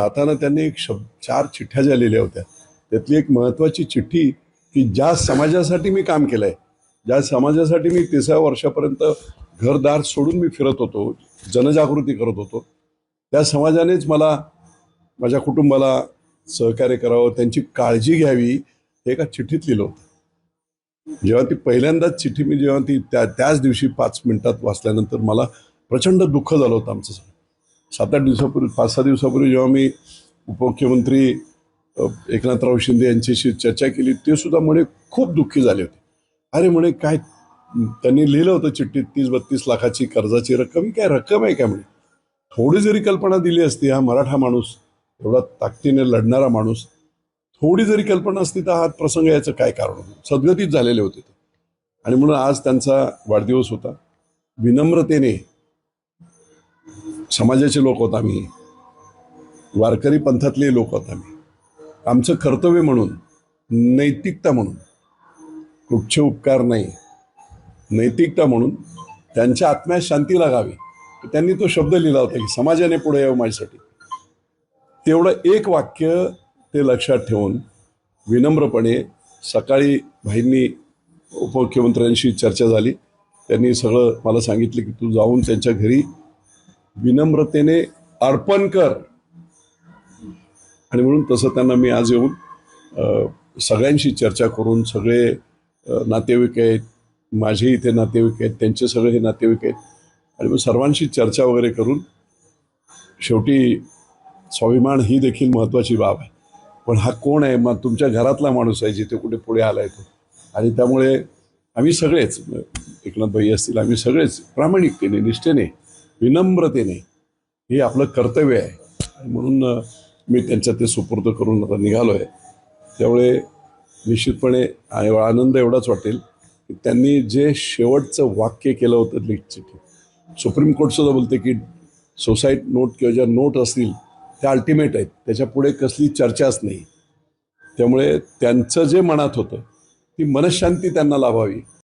जाताना त्यांनी एक 4 चिठ्ठ्या ज्या लिहिल्या होत्या त्यातली एक महत्त्वाची चिठ्ठी की ज्या समाजासाठी मी काम केलंय, ज्या समाजासाठी मी 30व्या वर्षापर्यंत घरदार सोडून मी फिरत होतो, जनजागृती करत होतो, त्या समाजानेच मला माझ्या कुटुंबाला सहकार्य करावं, त्यांची काळजी घ्यावी हे एका चिठ्ठीत लिहिलं होतं. जेव्हा ती पहिल्यांदाच चिठ्ठी मी जेव्हा ती त्याच दिवशी 5 मिनिटात वाचल्यानंतर मला प्रचंड दुःख झालं होतं. आमचं 7-8 दिवसापूर्वी 5-6 दिवसापूर्वी जेव्हा मी उपमुख्यमंत्री एकनाथराव शिंदे यांच्याशी चर्चा केली, ते सुद्धा म्हणे खूप दुःखी झाले होते. अरे म्हणे काय त्यांनी लिहिलं होतं चिठ्ठीत 30-32 लाखाची कर्जाची रक्कम, ही काय रक्कम आहे का म्हणे. थोडी जरी कल्पना दिली असती, हा मराठा माणूस एवढा ताकदीने लढणारा माणूस, थोडी जरी कल्पना असती तर हा प्रसंग याचं काय कारण होतं. सद्गतीत झालेले होते ते. आणि म्हणून आज त्यांचा वाढदिवस होता. विनम्रतेने समाजाचे लोक होत आम्ही, वारकरी पंथातले लोक होत आम्ही, आमचं कर्तव्य म्हणून, नैतिकता म्हणून, कुठचे उपकार नाही, नैतिकता म्हणून त्यांच्या आत्म्यास शांती लागावी, त्यांनी तो शब्द लिहिला होता की समाजाने पुढे यावं माझ्यासाठी. तेवढं एक वाक्य ते लक्षात ठेवून विनम्रपणे सकाळी भाईंनी उपमुख्यमंत्र्यांशी चर्चा झाली. त्यांनी सगळं मला सांगितलं की तू जाऊन त्यांच्या घरी विनम्रतेने अर्पण कर. आणि म्हणून तसं त्यांना मी आज येऊन सगळ्यांशी चर्चा करून, सगळे नातेवाईक आहेत, माझे इथे नातेवाईक आहेत, त्यांचे सगळे हे नातेवाईक आहेत, आणि मग सर्वांशी चर्चा वगैरे करून शेवटी स्वाभिमान ही देखील महत्त्वाची बाब आहे. पण हा कोण आहे, मग तुमच्या घरातला माणूस आहे, जिथे कुठे पुढे आला आहे तो. आणि त्यामुळे आम्ही सगळेच, एकनाथ भाई असतील, आम्ही सगळेच प्रामाणिकतेने, निष्ठेने, विनम्रतेने हे आपलं कर्तव्य आहे. आणि म्हणून मी त्यांच्या ते सुपूर्द करून आता निघालो आहे. त्यामुळे निश्चितपणे आनंद एवढाच वाटेल की त्यांनी जे शेवटचं वाक्य केलं होतं चिठ्ठी, सुप्रीम कोर्टसुद्धा बोलते की सोसाईट नोट किंवा ज्या नोट असतील त्या अल्टिमेट आहेत, त्याच्या पुढे कसली चर्चाच नाही. त्यामुळे त्यांचं जे मनात होतं ती मनशांती त्यांना लाभावी